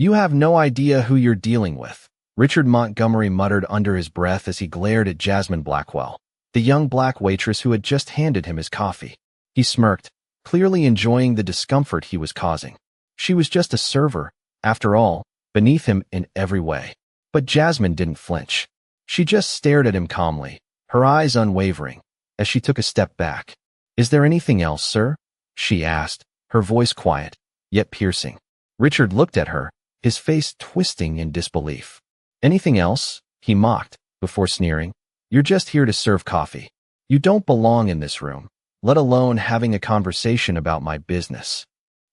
You have no idea who you're dealing with, Richard Montgomery muttered under his breath as he glared at Jasmine Blackwell, the young black waitress who had just handed him his coffee. He smirked, clearly enjoying the discomfort he was causing. She was just a server, after all, beneath him in every way. But Jasmine didn't flinch. She just stared at him calmly, her eyes unwavering, as she took a step back. "Is there anything else, sir?" she asked, her voice quiet, yet piercing. Richard looked at her, his face twisting in disbelief. "Anything else?" he mocked, before sneering. "You're just here to serve coffee. You don't belong in this room, let alone having a conversation about my business."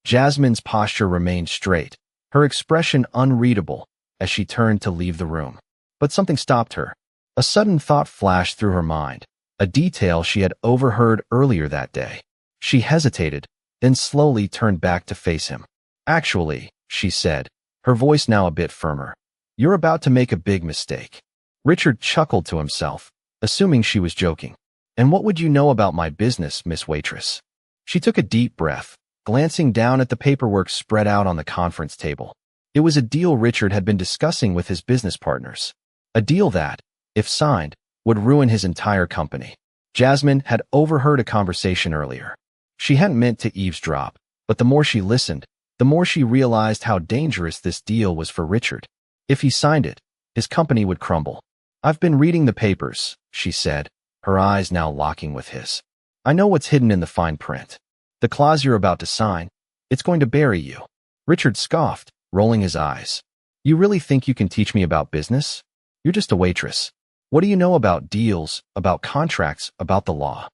Jasmine's posture remained straight, her expression unreadable, as she turned to leave the room. But something stopped her. A sudden thought flashed through her mind, a detail she had overheard earlier that day. She hesitated, then slowly turned back to face him. "Actually," she said, her voice now a bit firmer, "you're about to make a big mistake." Richard chuckled to himself, assuming she was joking. "And what would you know about my business, Miss Waitress?" She took a deep breath, glancing down at the paperwork spread out on the conference table. It was a deal Richard had been discussing with his business partners. A deal that, if signed, would ruin his entire company. Jasmine had overheard a conversation earlier. She hadn't meant to eavesdrop, but the more she listened, the more she realized how dangerous this deal was for Richard. If he signed it, his company would crumble. "I've been reading the papers," she said, her eyes now locking with his. "I know what's hidden in the fine print. The clause you're about to sign, it's going to bury you." Richard scoffed, rolling his eyes. "You really think you can teach me about business? You're just a waitress. What do you know about deals, about contracts, about the law?"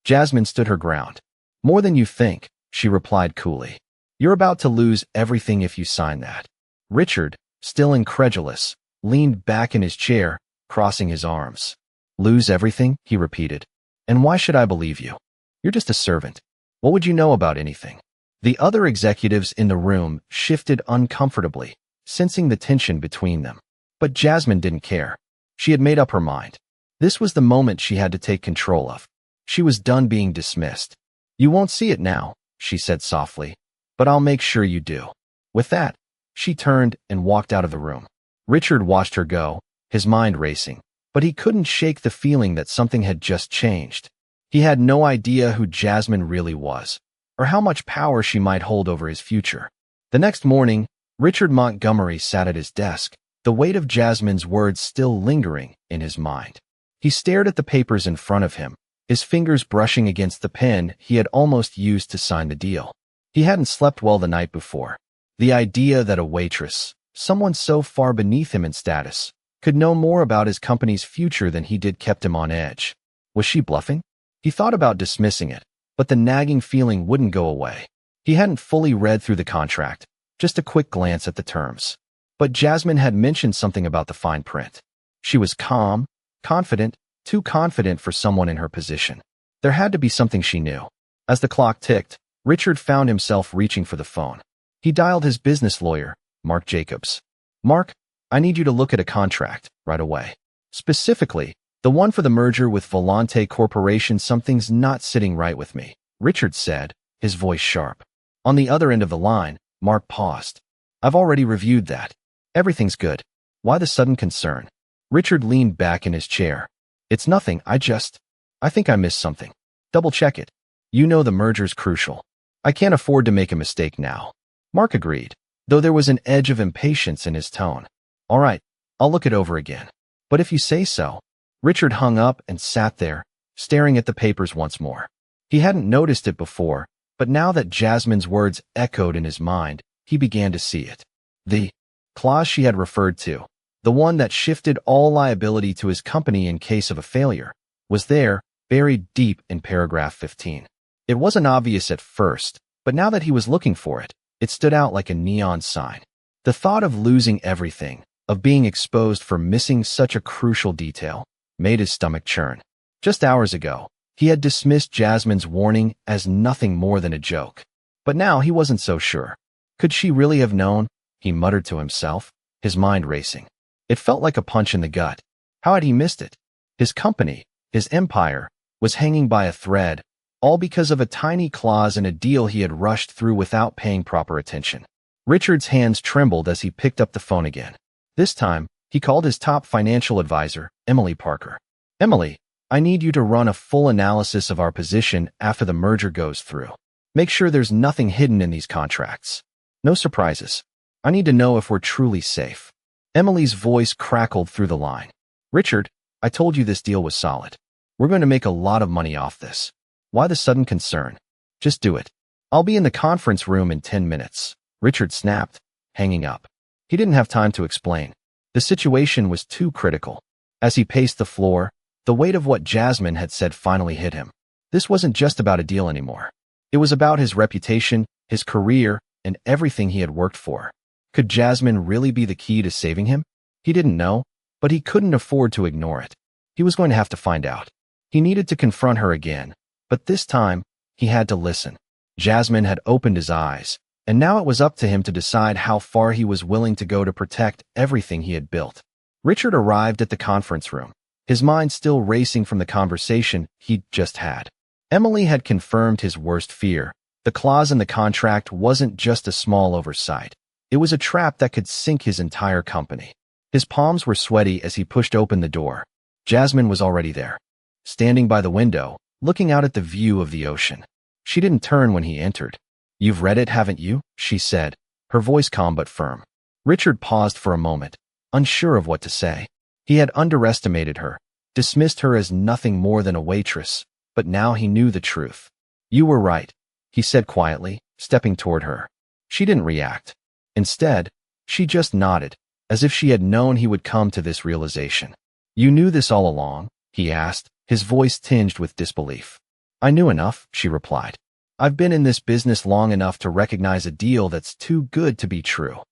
Jasmine stood her ground. "More than you think," she replied coolly. "You're about to lose everything if you sign that." Richard, still incredulous, leaned back in his chair, crossing his arms. "Lose everything?" he repeated. "And why should I believe you? You're just a servant. What would you know about anything?" The other executives in the room shifted uncomfortably, sensing the tension between them. But Jasmine didn't care. She had made up her mind. This was the moment she had to take control of. She was done being dismissed. "You won't see it now," she said softly, "but I'll make sure you do." With that, she turned and walked out of the room. Richard watched her go, his mind racing, but he couldn't shake the feeling that something had just changed. He had no idea who Jasmine really was, or how much power she might hold over his future. The next morning, Richard Montgomery sat at his desk, the weight of Jasmine's words still lingering in his mind. He stared at the papers in front of him, his fingers brushing against the pen he had almost used to sign the deal. He hadn't slept well the night before. The idea that a waitress, someone so far beneath him in status, could know more about his company's future than he did kept him on edge. Was she bluffing? He thought about dismissing it, but the nagging feeling wouldn't go away. He hadn't fully read through the contract, just a quick glance at the terms. But Jasmine had mentioned something about the fine print. She was calm, confident, too confident for someone in her position. There had to be something she knew. As the clock ticked, Richard found himself reaching for the phone. He dialed his business lawyer, Mark Jacobs. "Mark, I need you to look at a contract right away. Specifically, the one for the merger with Volante Corporation. Something's not sitting right with me," Richard said, his voice sharp. On the other end of the line, Mark paused. "I've already reviewed that. Everything's good. Why the sudden concern?" Richard leaned back in his chair. "It's nothing, I think I missed something. Double check it. You know the merger's crucial. I can't afford to make a mistake now." Mark agreed, though there was an edge of impatience in his tone. "All right, I'll look it over again. But if you say so." Richard hung up and sat there, staring at the papers once more. He hadn't noticed it before, but now that Jasmine's words echoed in his mind, he began to see it. The clause she had referred to, the one that shifted all liability to his company in case of a failure, was there, buried deep in paragraph 15. It wasn't obvious at first, but now that he was looking for it, it stood out like a neon sign. The thought of losing everything, of being exposed for missing such a crucial detail, made his stomach churn. Just hours ago, he had dismissed Jasmine's warning as nothing more than a joke. But now he wasn't so sure. Could she really have known? He muttered to himself, his mind racing. It felt like a punch in the gut. How had he missed it? His company, his empire, was hanging by a thread, all because of a tiny clause in a deal he had rushed through without paying proper attention. Richard's hands trembled as he picked up the phone again. This time, he called his top financial advisor, Emily Parker. Emily, I need you to run a full analysis of our position after the merger goes through. Make sure there's nothing hidden in these contracts. No surprises. I need to know if we're truly safe. Emily's voice crackled through the line. Richard, I told you this deal was solid. We're going to make a lot of money off this. Why the sudden concern? Just do it. I'll be in the conference room in 10 minutes. Richard snapped, hanging up. He didn't have time to explain. The situation was too critical. As he paced the floor, the weight of what Jasmine had said finally hit him. This wasn't just about a deal anymore. It was about his reputation, his career, and everything he had worked for. Could Jasmine really be the key to saving him? He didn't know, but he couldn't afford to ignore it. He was going to have to find out. He needed to confront her again, but this time, he had to listen. Jasmine had opened his eyes, and now it was up to him to decide how far he was willing to go to protect everything he had built. Richard arrived at the conference room, his mind still racing from the conversation he'd just had. Emily had confirmed his worst fear. The clause in the contract wasn't just a small oversight. It was a trap that could sink his entire company. His palms were sweaty as he pushed open the door. Jasmine was already there, standing by the window, looking out at the view of the ocean. She didn't turn when he entered. You've read it, haven't you? She said, her voice calm but firm. Richard paused for a moment, unsure of what to say. He had underestimated her, dismissed her as nothing more than a waitress, but now he knew the truth. You were right, he said quietly, stepping toward her. She didn't react. Instead, she just nodded, as if she had known he would come to this realization. You knew this all along? He asked, his voice tinged with disbelief. I knew enough, she replied. I've been in this business long enough to recognize a deal that's too good to be true.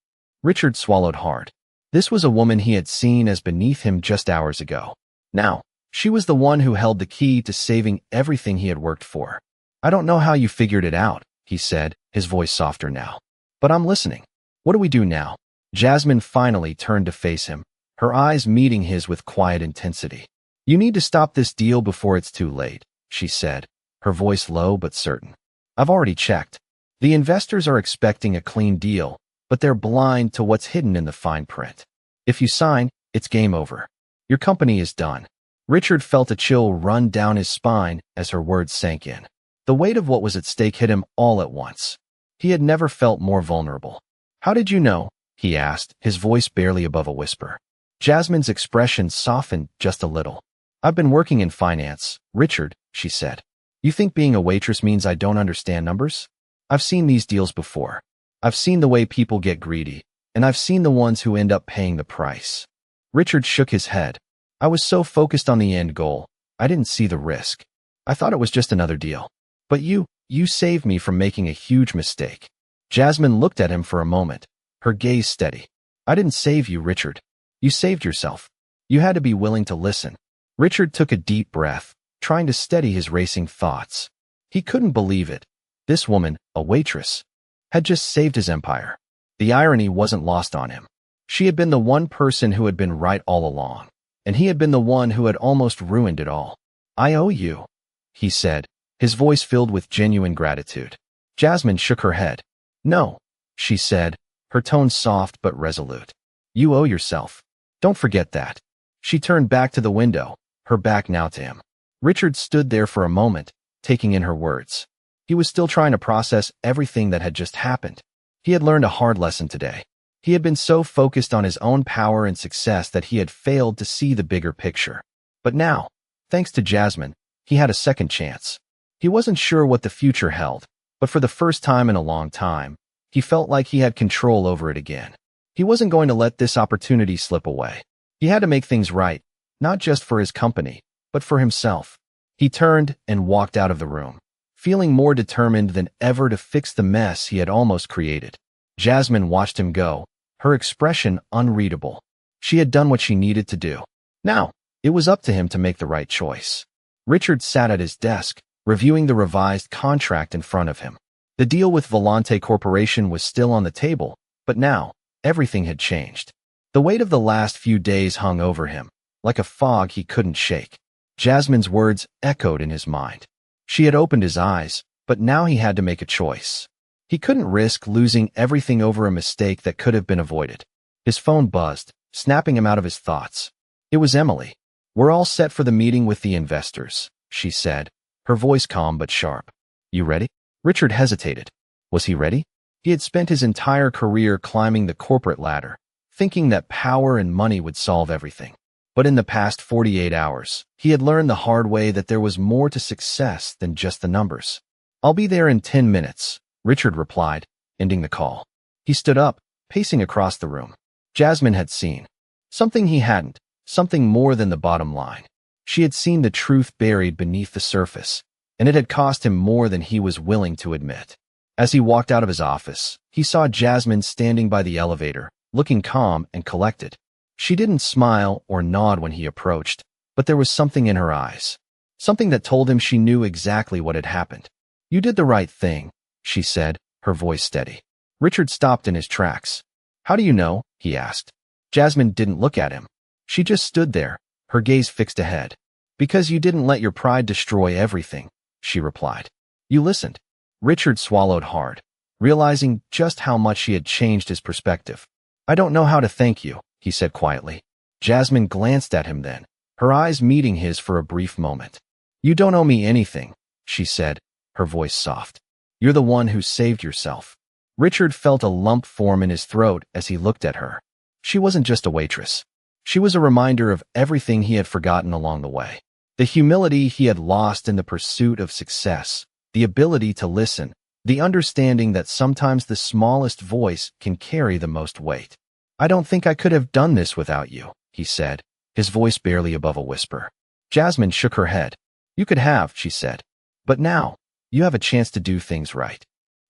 Richard swallowed hard. This was a woman he had seen as beneath him just hours ago. Now, she was the one who held the key to saving everything he had worked for. I don't know how you figured it out, he said, his voice softer now. But I'm listening. What do we do now? Jasmine finally turned to face him, her eyes meeting his with quiet intensity. You need to stop this deal before it's too late, she said, her voice low but certain. I've already checked. The investors are expecting a clean deal, but they're blind to what's hidden in the fine print. If you sign, it's game over. Your company is done. Richard felt a chill run down his spine as her words sank in. The weight of what was at stake hit him all at once. He had never felt more vulnerable. How did you know? He asked, his voice barely above a whisper. Jasmine's expression softened just a little. I've been working in finance, Richard, she said. You think being a waitress means I don't understand numbers? I've seen these deals before. I've seen the way people get greedy, and I've seen the ones who end up paying the price. Richard shook his head. I was so focused on the end goal, I didn't see the risk. I thought it was just another deal. But you saved me from making a huge mistake. Jasmine looked at him for a moment, her gaze steady. I didn't save you, Richard. You saved yourself. You had to be willing to listen. Richard took a deep breath, trying to steady his racing thoughts. He couldn't believe it. This woman, a waitress, had just saved his empire. The irony wasn't lost on him. She had been the one person who had been right all along, and he had been the one who had almost ruined it all. I owe you, he said, his voice filled with genuine gratitude. Jasmine shook her head. No, she said, her tone soft but resolute. You owe yourself. Don't forget that. She turned back to the window, her back now to him. Richard stood there for a moment, taking in her words. He was still trying to process everything that had just happened. He had learned a hard lesson today. He had been so focused on his own power and success that he had failed to see the bigger picture. But now, thanks to Jasmine, he had a second chance. He wasn't sure what the future held, but for the first time in a long time, he felt like he had control over it again. He wasn't going to let this opportunity slip away. He had to make things right, not just for his company, but for himself. He turned and walked out of the room, feeling more determined than ever to fix the mess he had almost created. Jasmine watched him go, her expression unreadable. She had done what she needed to do. Now, it was up to him to make the right choice. Richard sat at his desk, reviewing the revised contract in front of him. The deal with Volante Corporation was still on the table, but now, everything had changed. The weight of the last few days hung over him, like a fog he couldn't shake. Jasmine's words echoed in his mind. She had opened his eyes, but now he had to make a choice. He couldn't risk losing everything over a mistake that could have been avoided. His phone buzzed, snapping him out of his thoughts. It was Emily. "We're all set for the meeting with the investors," she said, her voice calm but sharp. "You ready?" Richard hesitated. Was he ready? He had spent his entire career climbing the corporate ladder, thinking that power and money would solve everything. But in the past 48 hours, he had learned the hard way that there was more to success than just the numbers. "I'll be there in 10 minutes, Richard replied, ending the call. He stood up, pacing across the room. Jasmine had seen something he hadn't, something more than the bottom line. She had seen the truth buried beneath the surface, and it had cost him more than he was willing to admit. As he walked out of his office, he saw Jasmine standing by the elevator, looking calm and collected. She didn't smile or nod when he approached, but there was something in her eyes. Something that told him she knew exactly what had happened. "You did the right thing," she said, her voice steady. Richard stopped in his tracks. "How do you know?" he asked. Jasmine didn't look at him. She just stood there, her gaze fixed ahead. "Because you didn't let your pride destroy everything," she replied. "You listened." Richard swallowed hard, realizing just how much she had changed his perspective. "I don't know how to thank you," he said quietly. Jasmine glanced at him then, her eyes meeting his for a brief moment. "You don't owe me anything," she said, her voice soft. "You're the one who saved yourself." Richard felt a lump form in his throat as he looked at her. She wasn't just a waitress. She was a reminder of everything he had forgotten along the way. The humility he had lost in the pursuit of success, the ability to listen, the understanding that sometimes the smallest voice can carry the most weight. "I don't think I could have done this without you," he said, his voice barely above a whisper. Jasmine shook her head. "You could have," she said. "But now, you have a chance to do things right."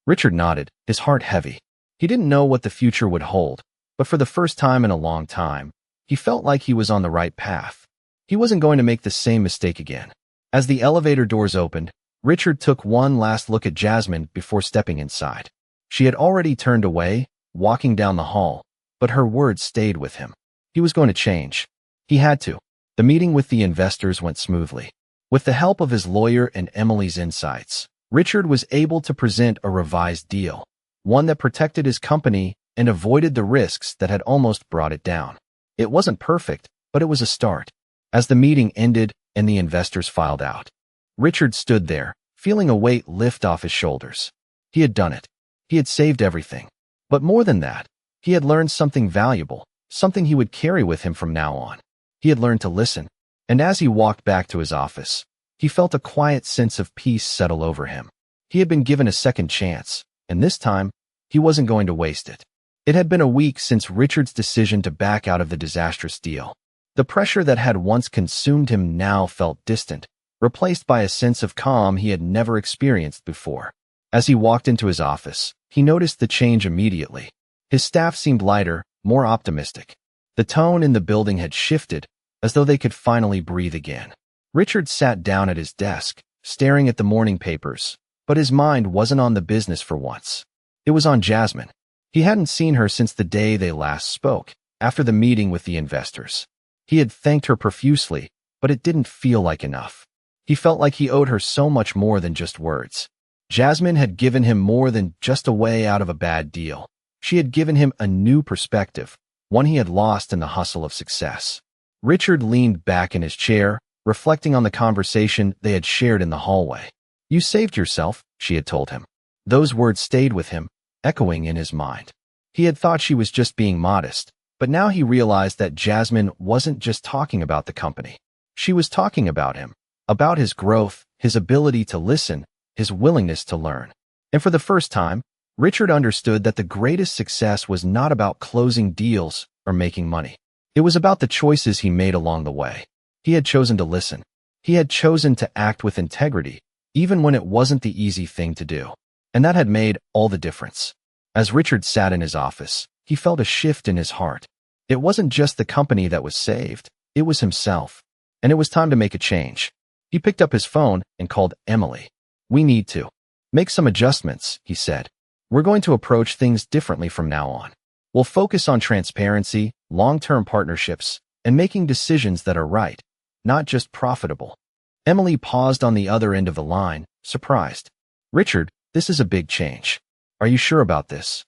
Richard nodded, his heart heavy. He didn't know what the future would hold, but for the first time in a long time, he felt like he was on the right path. He wasn't going to make the same mistake again. As the elevator doors opened, Richard took one last look at Jasmine before stepping inside. She had already turned away, walking down the hall, but her words stayed with him. He was going to change. He had to. The meeting with the investors went smoothly. With the help of his lawyer and Emily's insights, Richard was able to present a revised deal, one that protected his company and avoided the risks that had almost brought it down. It wasn't perfect, but it was a start. As the meeting ended and the investors filed out, Richard stood there, feeling a weight lift off his shoulders. He had done it. He had saved everything. But more than that, he had learned something valuable, something he would carry with him from now on. He had learned to listen, and as he walked back to his office, he felt a quiet sense of peace settle over him. He had been given a second chance, and this time, he wasn't going to waste it. It had been a week since Richard's decision to back out of the disastrous deal. The pressure that had once consumed him now felt distant, replaced by a sense of calm he had never experienced before. As he walked into his office, he noticed the change immediately. His staff seemed lighter, more optimistic. The tone in the building had shifted, as though they could finally breathe again. Richard sat down at his desk, staring at the morning papers, but his mind wasn't on the business for once. It was on Jasmine. He hadn't seen her since the day they last spoke, after the meeting with the investors. He had thanked her profusely, but it didn't feel like enough. He felt like he owed her so much more than just words. Jasmine had given him more than just a way out of a bad deal. She had given him a new perspective, one he had lost in the hustle of success. Richard leaned back in his chair, reflecting on the conversation they had shared in the hallway. "You saved yourself," she had told him. Those words stayed with him, echoing in his mind. He had thought she was just being modest, but now he realized that Jasmine wasn't just talking about the company. She was talking about him, about his growth, his ability to listen, his willingness to learn. And for the first time, Richard understood that the greatest success was not about closing deals or making money. It was about the choices he made along the way. He had chosen to listen. He had chosen to act with integrity, even when it wasn't the easy thing to do. And that had made all the difference. As Richard sat in his office, he felt a shift in his heart. It wasn't just the company that was saved, it was himself. And it was time to make a change. He picked up his phone and called Emily. "We need to make some adjustments," he said. "We're going to approach things differently from now on. We'll focus on transparency, long-term partnerships, and making decisions that are right, not just profitable." Emily paused on the other end of the line, surprised. "Richard, this is a big change." Are you sure about this?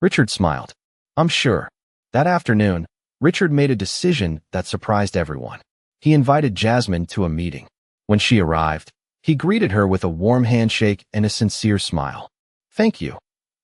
Richard smiled. I'm sure. That afternoon, Richard made a decision that surprised everyone. He invited Jasmine to a meeting. When she arrived, he greeted her with a warm handshake and a sincere smile. Thank you,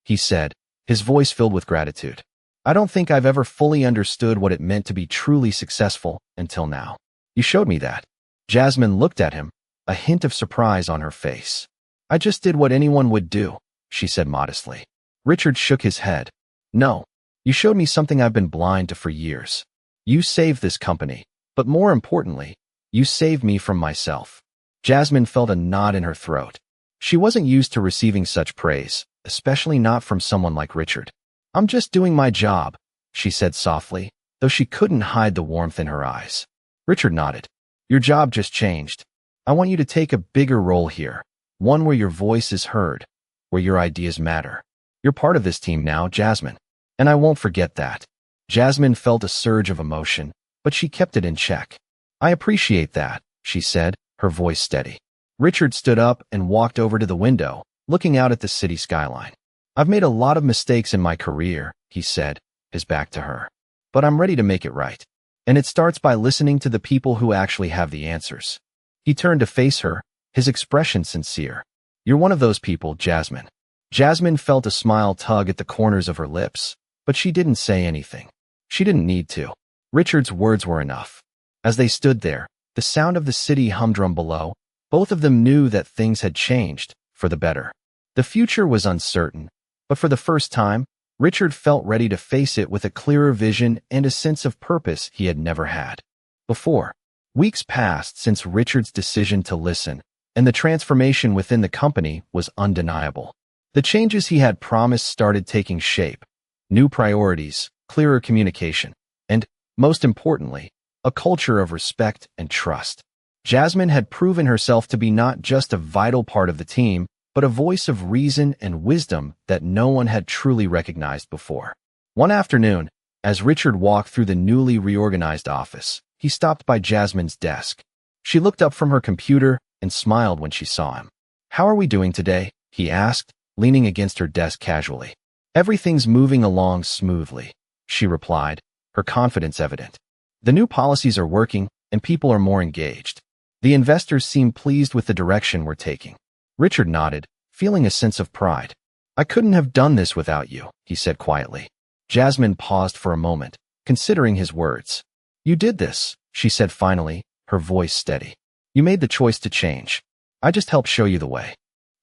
he said, his voice filled with gratitude. I don't think I've ever fully understood what it meant to be truly successful until now. You showed me that. Jasmine looked at him, a hint of surprise on her face. I just did what anyone would do, she said modestly. Richard shook his head. No, you showed me something I've been blind to for years. You saved this company, but more importantly, you saved me from myself. Jasmine felt a knot in her throat. She wasn't used to receiving such praise, especially not from someone like Richard. I'm just doing my job, she said softly, though she couldn't hide the warmth in her eyes. Richard nodded. Your job just changed. I want you to take a bigger role here, one where your voice is heard, where your ideas matter. You're part of this team now, Jasmine, and I won't forget that. Jasmine felt a surge of emotion, but she kept it in check. I appreciate that, she said, her voice steady. Richard stood up and walked over to the window, looking out at the city skyline. I've made a lot of mistakes in my career, he said, his back to her. But I'm ready to make it right. And it starts by listening to the people who actually have the answers. He turned to face her, his expression sincere. You're one of those people, Jasmine. Jasmine felt a smile tug at the corners of her lips, but she didn't say anything. She didn't need to. Richard's words were enough. As they stood there, the sound of the city humdrum below, both of them knew that things had changed, for the better. The future was uncertain, but for the first time, Richard felt ready to face it with a clearer vision and a sense of purpose he had never had before. Weeks passed since Richard's decision to listen, and the transformation within the company was undeniable. The changes he had promised started taking shape. New priorities, clearer communication, and, most importantly, a culture of respect and trust. Jasmine had proven herself to be not just a vital part of the team, but a voice of reason and wisdom that no one had truly recognized before. One afternoon, as Richard walked through the newly reorganized office, he stopped by Jasmine's desk. She looked up from her computer and smiled when she saw him. How are we doing today? He asked, leaning against her desk casually. Everything's moving along smoothly, she replied, her confidence evident. The new policies are working, and people are more engaged. The investors seem pleased with the direction we're taking. Richard nodded, feeling a sense of pride. I couldn't have done this without you, he said quietly. Jasmine paused for a moment, considering his words. You did this, she said finally, her voice steady. You made the choice to change. I just helped show you the way.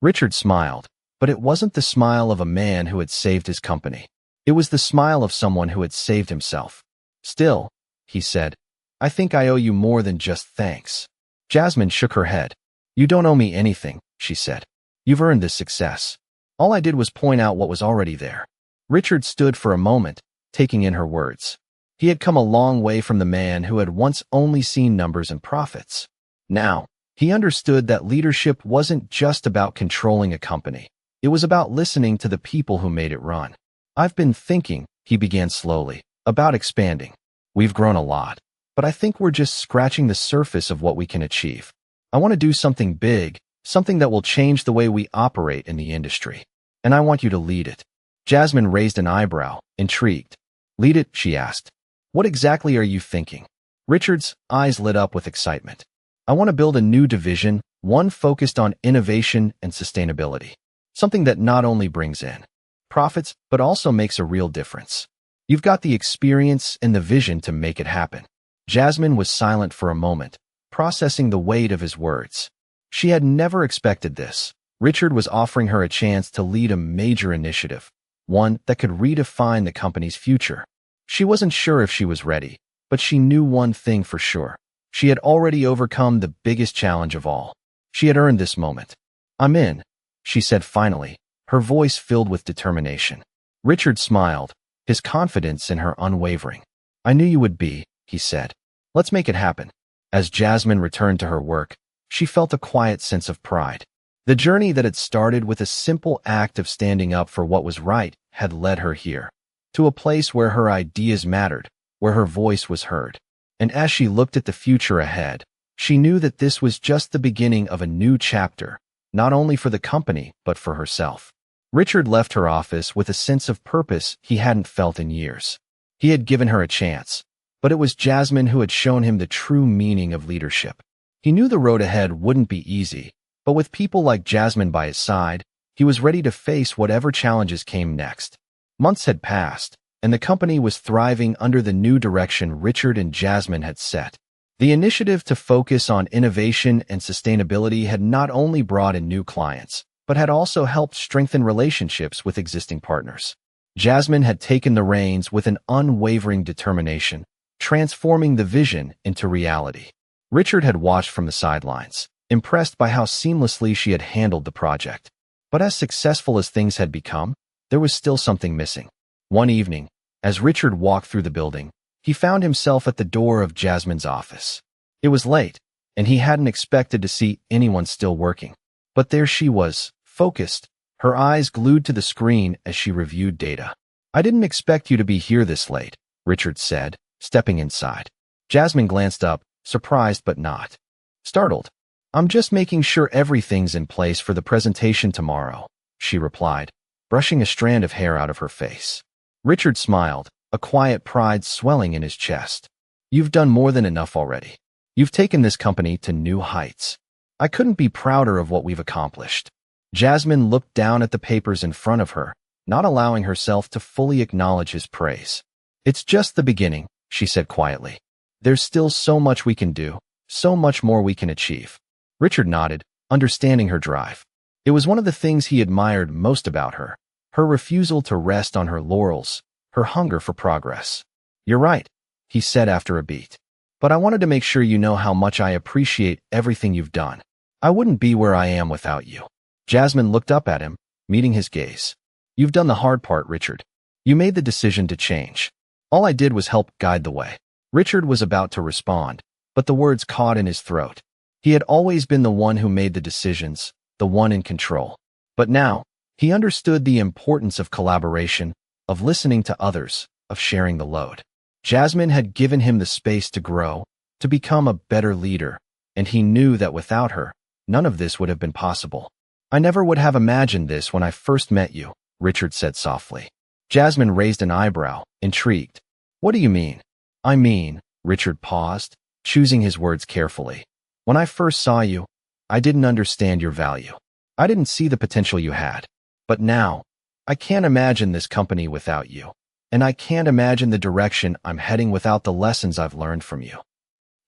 Richard smiled, but it wasn't the smile of a man who had saved his company. It was the smile of someone who had saved himself. Still, he said, I think I owe you more than just thanks. Jasmine shook her head. You don't owe me anything, she said. You've earned this success. All I did was point out what was already there. Richard stood for a moment, taking in her words. He had come a long way from the man who had once only seen numbers and profits. Now, he understood that leadership wasn't just about controlling a company. It was about listening to the people who made it run. I've been thinking, he began slowly, about expanding. We've grown a lot, but I think we're just scratching the surface of what we can achieve. I want to do something big, something that will change the way we operate in the industry. And I want you to lead it. Jasmine raised an eyebrow, intrigued. Lead it, she asked. What exactly are you thinking? Richard's eyes lit up with excitement. I want to build a new division, one focused on innovation and sustainability. Something that not only brings in profits, but also makes a real difference. You've got the experience and the vision to make it happen. Jasmine was silent for a moment, processing the weight of his words. She had never expected this. Richard was offering her a chance to lead a major initiative, one that could redefine the company's future. She wasn't sure if she was ready, but she knew one thing for sure. She had already overcome the biggest challenge of all. She had earned this moment. I'm in, she said finally, her voice filled with determination. Richard smiled, his confidence in her unwavering. I knew you would be, he said. Let's make it happen. As Jasmine returned to her work, she felt a quiet sense of pride. The journey that had started with a simple act of standing up for what was right had led her here, to a place where her ideas mattered, where her voice was heard. And as she looked at the future ahead, she knew that this was just the beginning of a new chapter, not only for the company, but for herself. Richard left her office with a sense of purpose he hadn't felt in years. He had given her a chance, but it was Jasmine who had shown him the true meaning of leadership. He knew the road ahead wouldn't be easy, but with people like Jasmine by his side, he was ready to face whatever challenges came next. Months had passed, and the company was thriving under the new direction Richard and Jasmine had set. The initiative to focus on innovation and sustainability had not only brought in new clients, but had also helped strengthen relationships with existing partners. Jasmine had taken the reins with an unwavering determination, transforming the vision into reality. Richard had watched from the sidelines, impressed by how seamlessly she had handled the project. But as successful as things had become, there was still something missing. One evening, as Richard walked through the building, he found himself at the door of Jasmine's office. It was late, and he hadn't expected to see anyone still working. But there she was, focused, her eyes glued to the screen as she reviewed data. "I didn't expect you to be here this late," Richard said, stepping inside. Jasmine glanced up, surprised but not startled. "I'm just making sure everything's in place for the presentation tomorrow," she replied, brushing a strand of hair out of her face. Richard smiled, a quiet pride swelling in his chest. "You've done more than enough already. You've taken this company to new heights. I couldn't be prouder of what we've accomplished." Jasmine looked down at the papers in front of her, not allowing herself to fully acknowledge his praise. "It's just the beginning," she said quietly. "There's still so much we can do, so much more we can achieve." Richard nodded, understanding her drive. It was one of the things he admired most about her refusal to rest on her laurels, her hunger for progress. "You're right," he said after a beat. "But I wanted to make sure you know how much I appreciate everything you've done. I wouldn't be where I am without you." Jasmine looked up at him, meeting his gaze. "You've done the hard part, Richard. You made the decision to change. All I did was help guide the way." Richard was about to respond, but the words caught in his throat. He had always been the one who made the decisions, the one in control. But now, he understood the importance of collaboration, of listening to others, of sharing the load. Jasmine had given him the space to grow, to become a better leader, and he knew that without her, none of this would have been possible. "I never would have imagined this when I first met you," Richard said softly. Jasmine raised an eyebrow, intrigued. "What do you mean?" "I mean," Richard paused, choosing his words carefully. "When I first saw you, I didn't understand your value. I didn't see the potential you had. But now, I can't imagine this company without you. And I can't imagine the direction I'm heading without the lessons I've learned from you."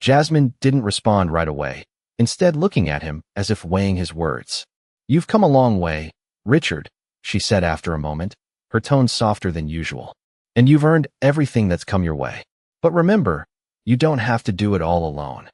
Jasmine didn't respond right away, instead looking at him as if weighing his words. "You've come a long way, Richard," she said after a moment, her tone softer than usual. "And you've earned everything that's come your way. But remember, you don't have to do it all alone."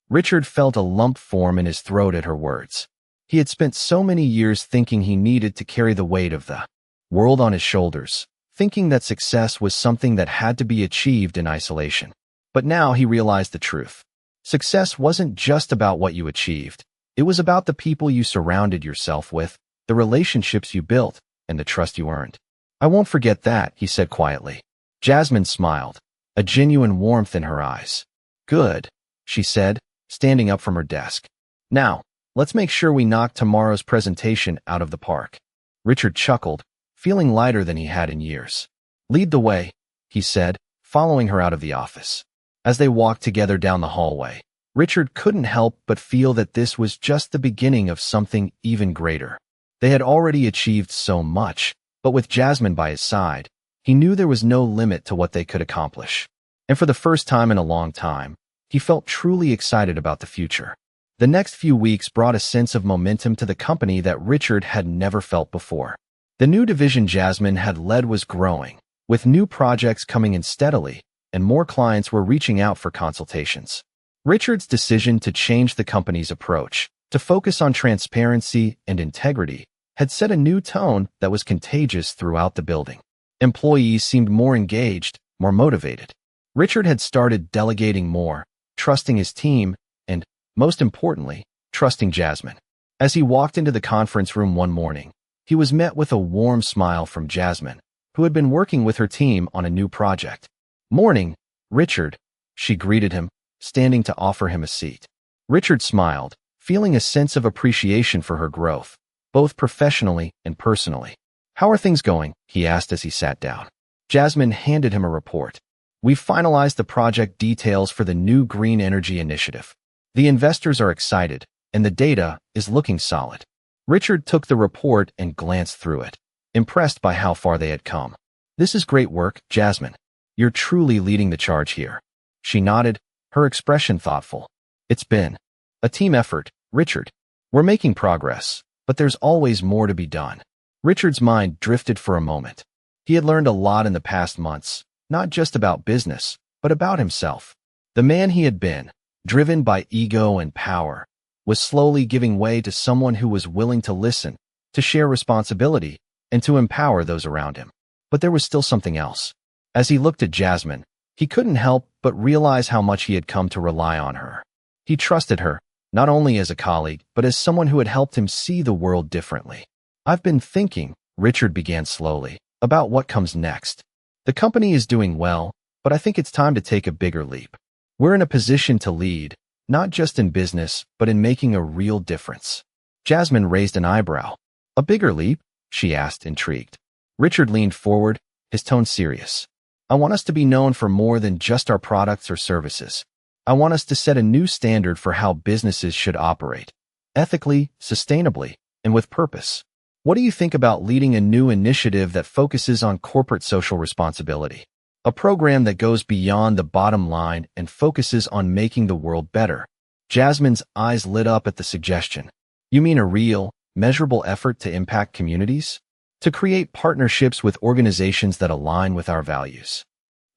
Richard felt a lump form in his throat at her words. He had spent so many years thinking he needed to carry the weight of the world on his shoulders, thinking that success was something that had to be achieved in isolation. But now he realized the truth. Success wasn't just about what you achieved. It was about the people you surrounded yourself with, the relationships you built, and the trust you earned. "I won't forget that," he said quietly. Jasmine smiled, a genuine warmth in her eyes. "Good," she said, standing up from her desk. "Now, let's make sure we knock tomorrow's presentation out of the park." Richard chuckled, feeling lighter than he had in years. "Lead the way," he said, following her out of the office. As they walked together down the hallway, Richard couldn't help but feel that this was just the beginning of something even greater. They had already achieved so much, but with Jasmine by his side, he knew there was no limit to what they could accomplish. And for the first time in a long time, he felt truly excited about the future. The next few weeks brought a sense of momentum to the company that Richard had never felt before. The new division Jasmine had led was growing, with new projects coming in steadily, and more clients were reaching out for consultations. Richard's decision to change the company's approach, to focus on transparency and integrity, had set a new tone that was contagious throughout the building. Employees seemed more engaged, more motivated. Richard had started delegating more, trusting his team, and, most importantly, trusting Jasmine. As he walked into the conference room one morning, he was met with a warm smile from Jasmine, who had been working with her team on a new project. "Morning, Richard," she greeted him, standing to offer him a seat. Richard smiled, feeling a sense of appreciation for her growth, both professionally and personally. How are things going? He asked as he sat down. Jasmine handed him a report. We've finalized the project details for the new green energy initiative. The investors are excited, and the data is looking solid. Richard took the report and glanced through it, impressed by how far they had come. This is great work, Jasmine. You're truly leading the charge here. She nodded, her expression thoughtful. It's been a team effort, Richard. We're making progress, but there's always more to be done. Richard's mind drifted for a moment. He had learned a lot in the past months, not just about business, but about himself. The man he had been, driven by ego and power, was slowly giving way to someone who was willing to listen, to share responsibility, and to empower those around him. But there was still something else. As he looked at Jasmine, he couldn't help but realize how much he had come to rely on her. He trusted her, not only as a colleague, but as someone who had helped him see the world differently. I've been thinking, Richard began slowly, about what comes next. The company is doing well, but I think it's time to take a bigger leap. We're in a position to lead, not just in business, but in making a real difference. Jasmine raised an eyebrow. A bigger leap? She asked, intrigued. Richard leaned forward, his tone serious. I want us to be known for more than just our products or services. I want us to set a new standard for how businesses should operate. Ethically, sustainably, and with purpose. What do you think about leading a new initiative that focuses on corporate social responsibility? A program that goes beyond the bottom line and focuses on making the world better. Jasmine's eyes lit up at the suggestion. You mean a real, measurable effort to impact communities? To create partnerships with organizations that align with our values?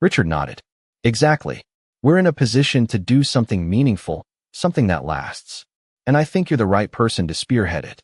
Richard nodded. Exactly. We're in a position to do something meaningful, something that lasts. And I think you're the right person to spearhead it.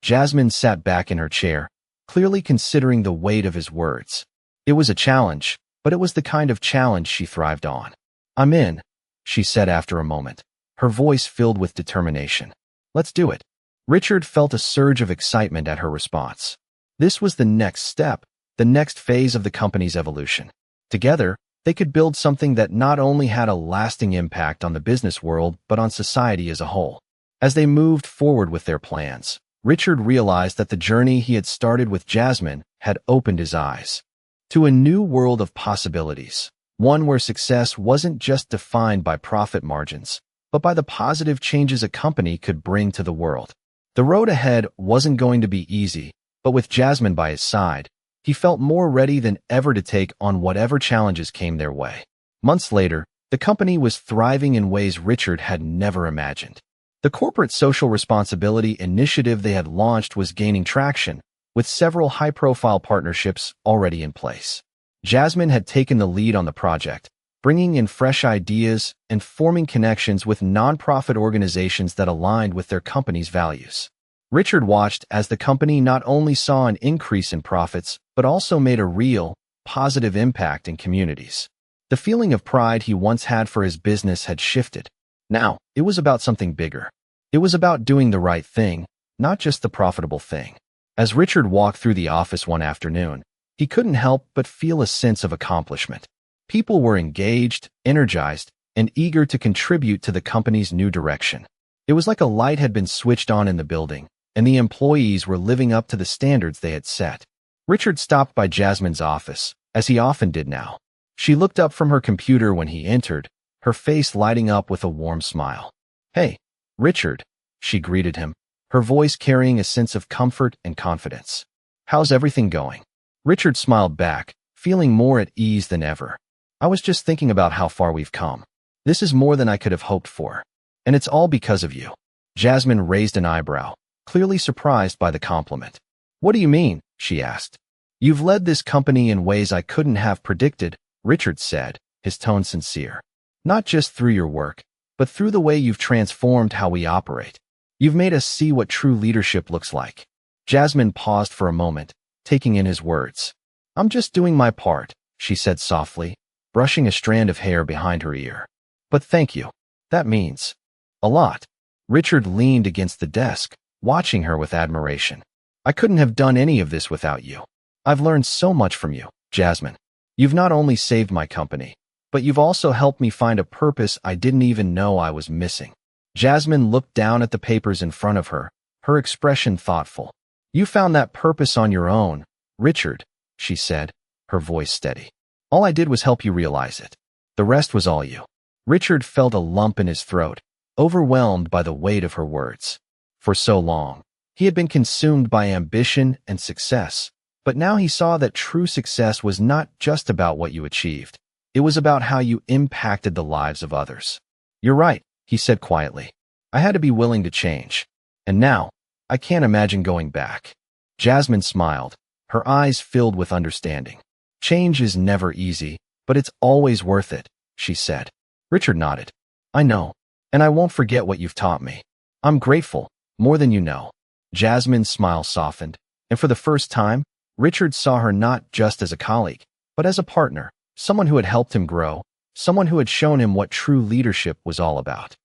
Jasmine sat back in her chair, clearly considering the weight of his words. It was a challenge, but it was the kind of challenge she thrived on. I'm in, she said after a moment, her voice filled with determination. Let's do it. Richard felt a surge of excitement at her response. This was the next step, the next phase of the company's evolution. Together, they could build something that not only had a lasting impact on the business world, but on society as a whole. As they moved forward with their plans, Richard realized that the journey he had started with Jasmine had opened his eyes to a new world of possibilities, one where success wasn't just defined by profit margins, but by the positive changes a company could bring to the world. The road ahead wasn't going to be easy, but with Jasmine by his side, he felt more ready than ever to take on whatever challenges came their way. Months later, the company was thriving in ways Richard had never imagined. The corporate social responsibility initiative they had launched was gaining traction, with several high-profile partnerships already in place. Jasmine had taken the lead on the project, bringing in fresh ideas and forming connections with nonprofit organizations that aligned with their company's values. Richard watched as the company not only saw an increase in profits, but also made a real, positive impact in communities. The feeling of pride he once had for his business had shifted. Now, it was about something bigger. It was about doing the right thing, not just the profitable thing. As Richard walked through the office one afternoon, he couldn't help but feel a sense of accomplishment. People were engaged, energized, and eager to contribute to the company's new direction. It was like a light had been switched on in the building, and the employees were living up to the standards they had set. Richard stopped by Jasmine's office, as he often did now. She looked up from her computer when he entered, her face lighting up with a warm smile. Hey, Richard, she greeted him, her voice carrying a sense of comfort and confidence. How's everything going? Richard smiled back, feeling more at ease than ever. I was just thinking about how far we've come. This is more than I could have hoped for. And it's all because of you. Jasmine raised an eyebrow, clearly surprised by the compliment. What do you mean? She asked. You've led this company in ways I couldn't have predicted, Richard said, his tone sincere. Not just through your work, but through the way you've transformed how we operate. You've made us see what true leadership looks like. Jasmine paused for a moment, taking in his words. I'm just doing my part, she said softly, brushing a strand of hair behind her ear. But thank you. That means a lot. Richard leaned against the desk, watching her with admiration. I couldn't have done any of this without you. I've learned so much from you, Jasmine. You've not only saved my company, but you've also helped me find a purpose I didn't even know I was missing. Jasmine looked down at the papers in front of her, her expression thoughtful. You found that purpose on your own, Richard, she said, her voice steady. All I did was help you realize it. The rest was all you. Richard felt a lump in his throat, overwhelmed by the weight of her words. For so long, he had been consumed by ambition and success, but now he saw that true success was not just about what you achieved. It was about how you impacted the lives of others. You're right, he said quietly. I had to be willing to change. And now, I can't imagine going back. Jasmine smiled, her eyes filled with understanding. Change is never easy, but it's always worth it, she said. Richard nodded. I know, and I won't forget what you've taught me. I'm grateful, more than you know. Jasmine's smile softened, and for the first time, Richard saw her not just as a colleague, but as a partner, someone who had helped him grow, someone who had shown him what true leadership was all about.